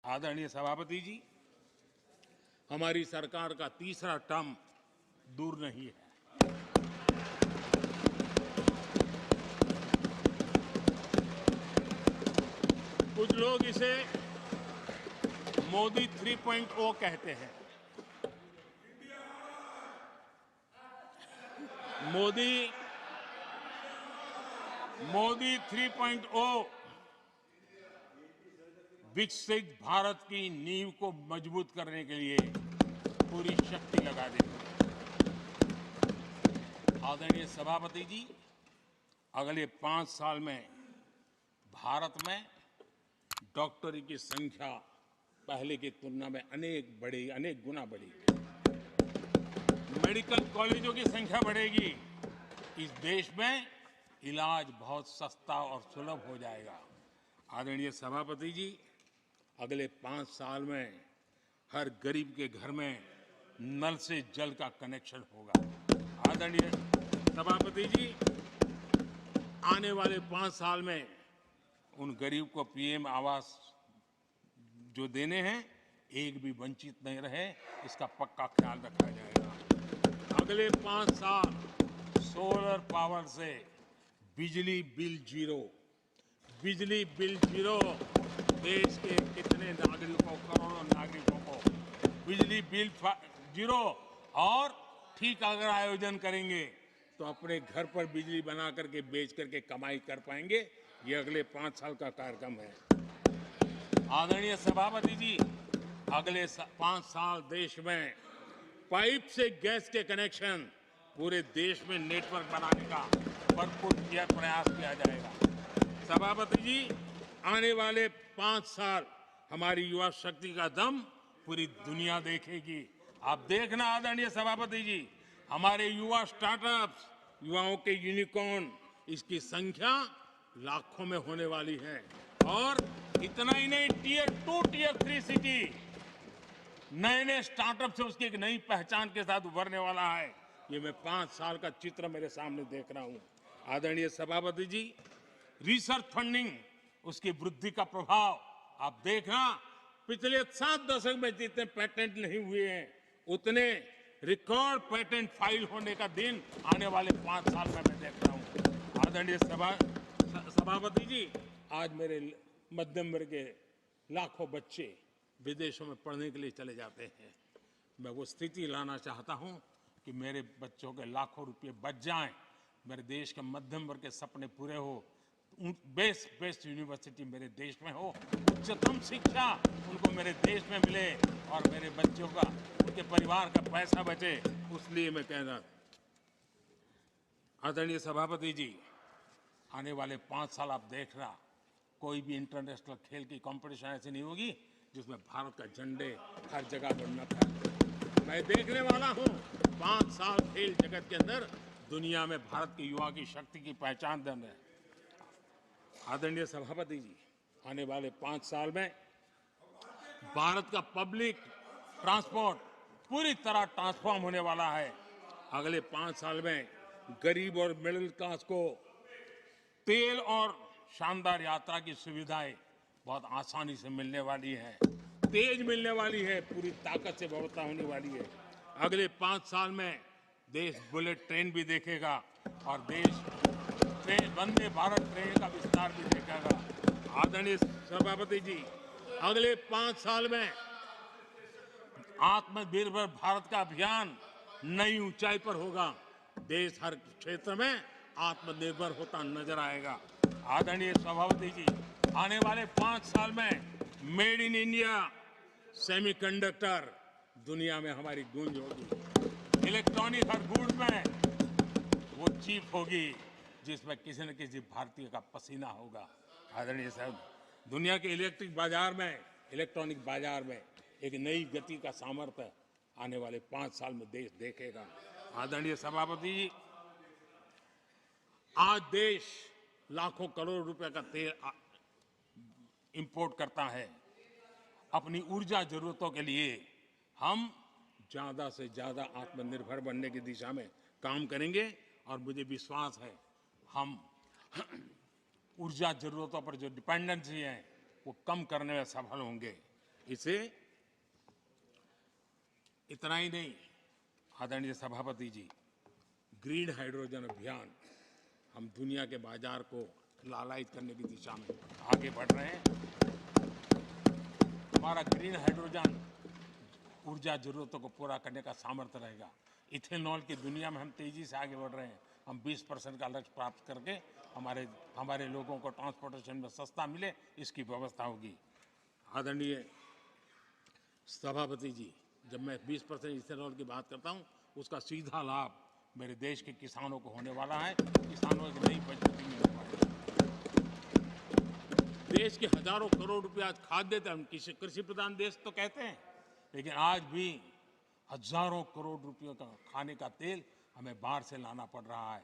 आदरणीय सभापति जी, हमारी सरकार का तीसरा टर्म दूर नहीं है। कुछ लोग इसे मोदी 3.0 कहते हैं। मोदी 3.0 विकसित भारत की नींव को मजबूत करने के लिए पूरी शक्ति लगा देंगे। आदरणीय सभापति जी, अगले 5 साल में भारत में डॉक्टरी की संख्या पहले की तुलना में अनेक गुना बढ़ेगी। मेडिकल कॉलेजों की संख्या बढ़ेगी। इस देश में इलाज बहुत सस्ता और सुलभ हो जाएगा। आदरणीय सभापति जी, अगले 5 साल में हर गरीब के घर में नल से जल का कनेक्शन होगा। आदरणीय सभापति जी, आने वाले 5 साल में उन गरीब को पीएम आवास जो देने हैं, एक भी वंचित नहीं रहे, इसका पक्का ख्याल रखा जाएगा। अगले 5 साल सोलर पावर से बिजली बिल जीरो। देश के कितने नागरिकों, करोड़ों नागरिकों को बिजली बिल जीरो। और ठीक अगर आयोजन करेंगे तो अपने घर पर बिजली बना करके बेच करके कमाई कर पाएंगे। ये अगले 5 साल का कार्यक्रम है। आदरणीय सभापति जी, अगले 5 साल देश में पाइप से गैस के कनेक्शन पूरे देश में नेटवर्क बनाने का भरपूर प्रयास किया जाएगा। सभापति जी, आने वाले 5 साल हमारी युवा शक्ति का दम पूरी दुनिया देखेगी। आप देखना आदरणीय सभापति जी, हमारे युवा स्टार्टअप्स, युवाओं के यूनिकॉर्न, इसकी संख्या लाखों में होने वाली है। और इतना ही नहीं, टियर 2, टियर 3 सिटी नए स्टार्टअप से उसकी एक नई पहचान के साथ उभरने वाला है। ये मैं 5 साल का चित्र मेरे सामने देख रहा हूं। आदरणीय सभापति जी, रिसर्च फंडिंग, उसकी वृद्धि का प्रभाव आप देखना। पिछले 7 दशक में जितने पेटेंट नहीं हुए हैं, उतने रिकॉर्ड पेटेंट फाइल होने का दिन आने वाले 5 साल में मैं देख रहा हूं। आदरणीय सभापति जी, आज मेरे मध्यम वर्ग के लाखों बच्चे विदेशों में पढ़ने के लिए चले जाते हैं। मैं वो स्थिति लाना चाहता हूं कि मेरे बच्चों के लाखों रुपए बच जाएं, मेरे देश के मध्यम वर्ग के सपने पूरे हो, बेस्ट यूनिवर्सिटी मेरे देश में हो, उच्चतम शिक्षा उनको मेरे देश में मिले और मेरे बच्चों का, उनके परिवार का पैसा बचे। उसलिए मैं कह रहा। आदरणीय सभापति जी, आने वाले 5 साल आप देख रहा, कोई भी इंटरनेशनल खेल की कंपटीशन ऐसी नहीं होगी जिसमें भारत का झंडे हर जगह पर न फहरे। मैं देखने वाला हूं 5 साल खेल जगत के अंदर दुनिया में भारत के युवा की शक्ति की पहचान देने। आदरणीय सभापति जी, आने वाले 5 साल में भारत का पब्लिक ट्रांसपोर्ट पूरी तरह ट्रांसफॉर्म होने वाला है। अगले 5 साल में गरीब और मिडिल क्लास को तेल और शानदार यात्रा की सुविधाएं बहुत आसानी से मिलने वाली है, तेज मिलने वाली है, पूरी ताकत से व्यवस्था होने वाली है। अगले 5 साल में देश बुलेट ट्रेन भी देखेगा और देश वंदे भारत ट्रेन का विस्तार भी देखेगा। आदरणीय सभापति जी, अगले 5 साल में आत्मनिर्भर भारत का अभियान नई ऊंचाई पर होगा। देश हर क्षेत्र में आत्मनिर्भर होता नजर आएगा। आदरणीय सभापति जी, आने वाले 5 साल में मेड इन इंडिया सेमीकंडक्टर दुनिया में हमारी गूंज होगी। इलेक्ट्रॉनिक हर गुड्स में वो चीप होगी जिसमें किसी न किसी भारतीय का पसीना होगा। आदरणीय साहब, दुनिया के इलेक्ट्रॉनिक बाजार में एक नई गति का सामर्थ्य आने वाले 5 साल में देश देखेगा। आदरणीय सभापति जी, आज देश लाखों करोड़ रुपए का तेल इंपोर्ट करता है। अपनी ऊर्जा जरूरतों के लिए हम ज्यादा से ज्यादा आत्मनिर्भर बनने की दिशा में काम करेंगे और मुझे विश्वास है हम ऊर्जा जरूरतों पर जो डिपेंडेंसी है वो कम करने में सफल होंगे। इसे इतना ही नहीं, आदरणीय सभापति जी, ग्रीन हाइड्रोजन अभियान, हम दुनिया के बाजार को लालायित करने की दिशा में आगे बढ़ रहे हैं। हमारा ग्रीन हाइड्रोजन ऊर्जा जरूरतों को पूरा करने का सामर्थ्य रहेगा। इथेनॉल की दुनिया में हम तेजी से आगे बढ़ रहे हैं। हम 20% का लक्ष्य प्राप्त करके हमारे लोगों को ट्रांसपोर्टेशन में सस्ता मिले, इसकी व्यवस्था होगी। आदरणीय सभापति जी, जब मैं 20% इथेनॉल की बात करता हूं, उसका सीधा लाभ मेरे देश के किसानों को होने वाला है। किसानों को नई मजबूती मिलने वाली है। देश के हजारों करोड़ रुपए आज खाद्य तेल, हम कृषि प्रधान देश तो कहते हैं, लेकिन आज भी हजारों करोड़ रुपयों का खाने का तेल हमें बाहर से लाना पड़ रहा है।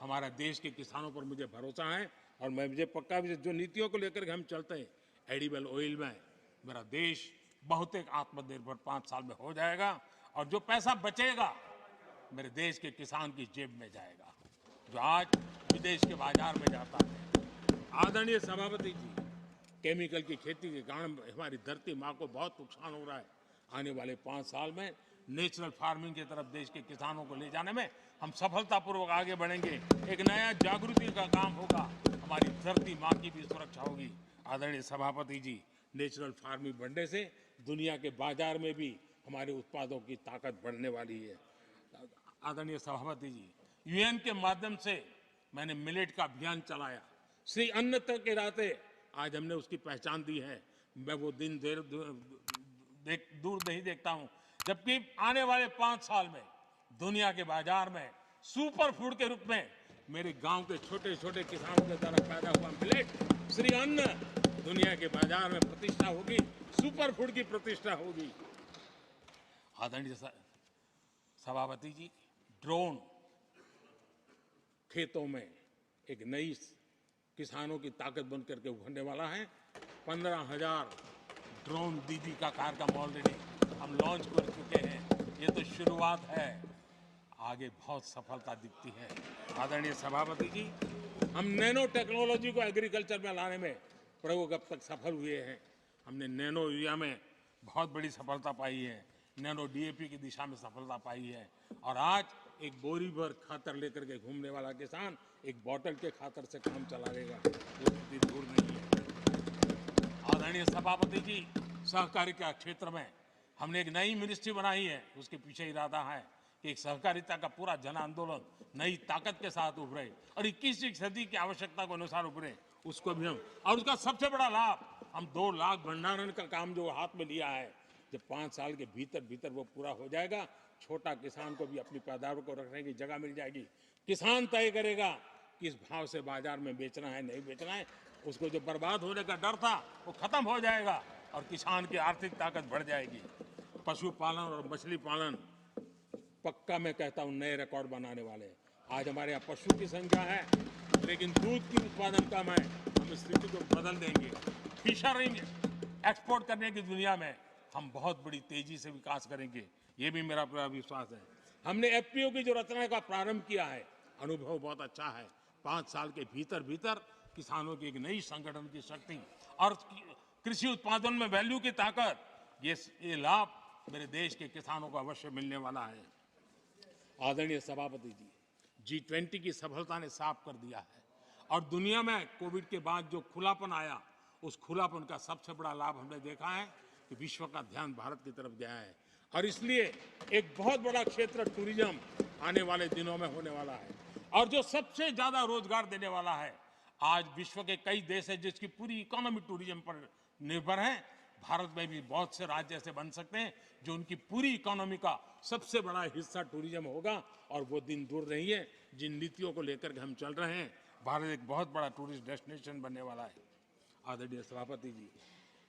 हमारा देश के किसानों पर मुझे भरोसा है और मुझे पक्का भी, जो नीतियों को लेकर के हम चलते हैं, एडिबल ऑयल में मेरा देश बहुत एक आत्मनिर्भर 5 साल में हो जाएगा और जो पैसा बचेगा मेरे देश के किसान की जेब में जाएगा, जो आज विदेश के बाजार में जाता है। आदरणीय सभापति जी, केमिकल की खेती के कारण हमारी धरती माँ को बहुत नुकसान हो रहा है। आने वाले 5 साल में नेचुरल फार्मिंग की तरफ देश के किसानों को ले जाने में हम सफलतापूर्वक आगे बढ़ेंगे। एक नया जागृति का काम होगा, हमारी धरती माँ की भी सुरक्षा होगी। आदरणीय सभापति जी, नेचुरल फार्मिंग बढ़ने से दुनिया के बाजार में भी हमारे उत्पादों की ताकत बढ़ने वाली है। आदरणीय सभापति जी, यूएन के माध्यम से मैंने मिलेट का अभियान चलाया। श्री अन्न तक के नाते आज हमने उसकी पहचान दी है। मैं वो दिन दूर नहीं देखता हूं, जबकि आने वाले 5 साल में दुनिया के बाजार में सुपर फूड के रूप में मेरे गांव के छोटे छोटे किसानों के द्वारा पैदा हुआ मिलेट, श्री अन्न, दुनिया के बाजार में प्रतिष्ठा होगी, सुपर फूड की प्रतिष्ठा होगी। आदरणीय सभापति जी, ड्रोन खेतों में एक नई किसानों की ताकत बन करके उभरने वाला है। 15,000 ड्रोन दीदी का कार्यक्रम ऑलरेडी हम लॉन्च कर चुके हैं। ये तो शुरुआत है, आगे बहुत सफलता दिखती है। आदरणीय सभापति जी, हम नैनो टेक्नोलॉजी को एग्रीकल्चर में लाने में प्रयोग अब तक सफल हुए हैं। हमने नैनो यूरिया में बहुत बड़ी सफलता पाई है, नैनो डीएपी की दिशा में सफलता पाई है और आज एक बोरी भर खातर लेकर के घूमने वाला किसान एक बोतल के खातर से काम चला लेगा, वो इतनी दूर नहीं है। आदरणीय सभापति जी, सहकारिता क्षेत्र में हमने एक नई मिनिस्ट्री बनाई है। उसके पीछे इरादा है कि एक सहकारिता का पूरा जन आंदोलन नई ताकत के साथ उभरे और 21वीं सदी की आवश्यकता के अनुसार उभरे, उसको भी हम, और उसका सबसे बड़ा लाभ, हम 2 लाख भंडारण का काम जो हाथ में लिया है, जब 5 साल के भीतर वो पूरा हो जाएगा, छोटा किसान को भी अपनी पैदावार को रखने की जगह मिल जाएगी। किसान तय करेगा किस भाव से बाजार में बेचना है, नहीं बेचना है। उसको जो बर्बाद होने का डर था वो खत्म हो जाएगा और किसान की आर्थिक ताकत बढ़ जाएगी। पशुपालन और मछली पालन पक्का मैं कहता हूं नए रिकॉर्ड बनाने वाले। आज हमारे यहाँ पशु की संख्या है लेकिन दूध की उत्पादन कम है, हम इस स्थिति को बदल देंगे। फिशरिंग एक्सपोर्ट करने की दुनिया में हम बहुत बड़ी तेजी से विकास करेंगे, ये भी मेरा पूरा विश्वास है। हमने एफपीओ की जो रचना का प्रारंभ किया है, अनुभव बहुत अच्छा है। 5 साल के भीतर किसानों की एक नई संगठन की शक्ति और कृषि उत्पादन में वैल्यू की ताकत, ये लाभ मेरे देश के किसानों को अवश्य मिलने वाला है। आदरणीय सभापति जी, G20 की सफलता ने साफ कर दिया है और दुनिया में कोविड के बाद जो खुलापन आया, उस खुलापन का सबसे बड़ा लाभ हमने देखा है कि विश्व का ध्यान भारत की तरफ गया है और इसलिए एक बहुत बड़ा क्षेत्र टूरिज्म आने वाले दिनों में होने वाला है और जो सबसे ज्यादा रोजगार देने वाला है। आज विश्व के कई देश हैं जिसकी पूरी इकोनॉमी टूरिज्म पर निर्भर है। भारत में भी बहुत से राज्य ऐसे बन सकते हैं जो उनकी पूरी इकोनॉमी का सबसे बड़ा हिस्सा टूरिज्म होगा और वो दिन दूर नहीं है। जिन नीतियों को लेकर के हम चल रहे हैं, भारत एक बहुत बड़ा टूरिस्ट डेस्टिनेशन बनने वाला है। आदरणीय सभापति जी,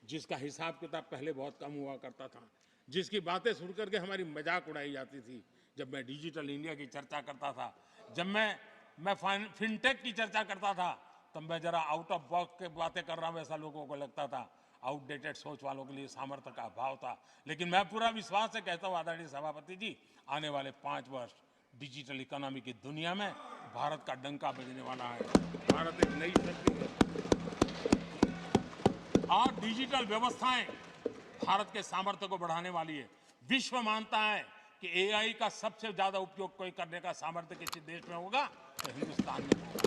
जिसका हिसाब किताब पहले बहुत कम हुआ करता था, जिसकी बातें सुन करके हमारी मजाक उड़ाई जाती थी, जब मैं डिजिटल इंडिया की चर्चा करता था, जब मैं फिनटेक की चर्चा करता था, तब मैं जरा आउट ऑफ बॉक्स के बातें कर रहा हूं ऐसा लोगों को लगता था। आउटडेटेड सोच वालों के लिए सामर्थ्य का अभाव था, लेकिन मैं पूरा विश्वास से कहता हूं आदरणीय सभापति जी, आने वाले 5 वर्ष डिजिटल इकोनॉमी की दुनिया में भारत का डंका बजने वाला है। भारत एक नई शक्ति है और डिजिटल व्यवस्थाएं भारत के सामर्थ्य को बढ़ाने वाली है। विश्व मानता है कि एआई का सबसे ज्यादा उपयोग कोई करने का सामर्थ्य किसी देश में होगा तो हिंदुस्तान में होगा।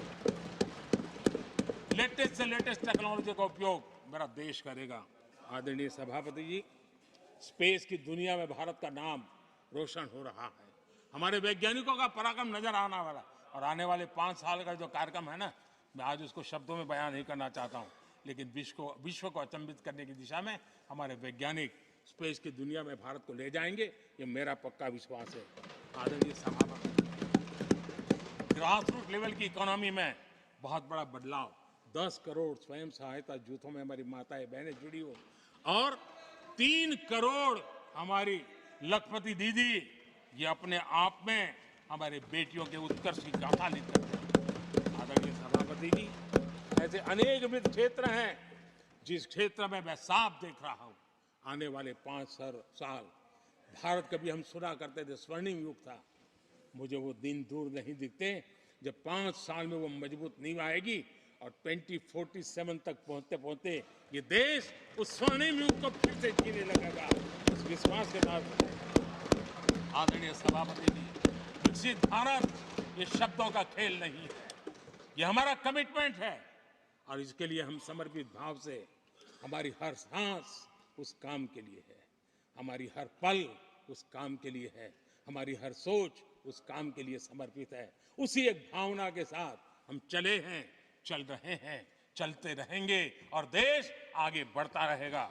लेटेस्ट से लेटेस्ट टेक्नोलॉजी का उपयोग मेरा देश करेगा। आदरणीय सभापति जी, स्पेस की दुनिया में भारत का नाम रोशन हो रहा है। हमारे वैज्ञानिकों का पराक्रम नजर आने वाला, और आने वाले 5 साल का जो कार्यक्रम है ना, मैं आज उसको शब्दों में बयान नहीं करना चाहता हूं, लेकिन विश्व को अचंभित करने की दिशा में हमारे वैज्ञानिक स्पेस की दुनिया में भारत को ले जाएंगे, ये मेरा पक्का विश्वास है। आदरणीय सभापति, ग्रासरूट लेवल की इकोनॉमी में बहुत बड़ा बदलाव, 10 करोड़ स्वयं सहायता जूथों में हमारी माताएं बहनें जुड़ी हो, और 3 करोड़ हमारी लखपति दीदी, ये अपने आप में हमारे बेटियों के उत्कर्ष की गाथा लिखते हैं। आदरणीय सभापति जी, ऐसे अनेक विविध क्षेत्र हैं जिस क्षेत्र में मैं साफ देख रहा हूं आने वाले 5 साल भारत, कभी हम सुना करते थे स्वर्णिम युग था, मुझे वो दिन दूर नहीं दिखते जब 5 साल में वो मजबूत नींव आएगी और 2047 तक पहुंचते पहुंचते ये देश उस स्वर्णिम युग को फिर से जीने लगेगा। उस विश्वास के साथ आदरणीय सभापति जी, विकसित भारत ये शब्दों का खेल नहीं है, ये हमारा कमिटमेंट है, और इसके लिए हम समर्पित भाव से, हमारी हर सांस उस काम के लिए है, हमारी हर पल उस काम के लिए है, हमारी हर सोच उस काम के लिए समर्पित है। उसी एक भावना के साथ हम चले हैं, चल रहे हैं, चलते रहेंगे, और देश आगे बढ़ता रहेगा।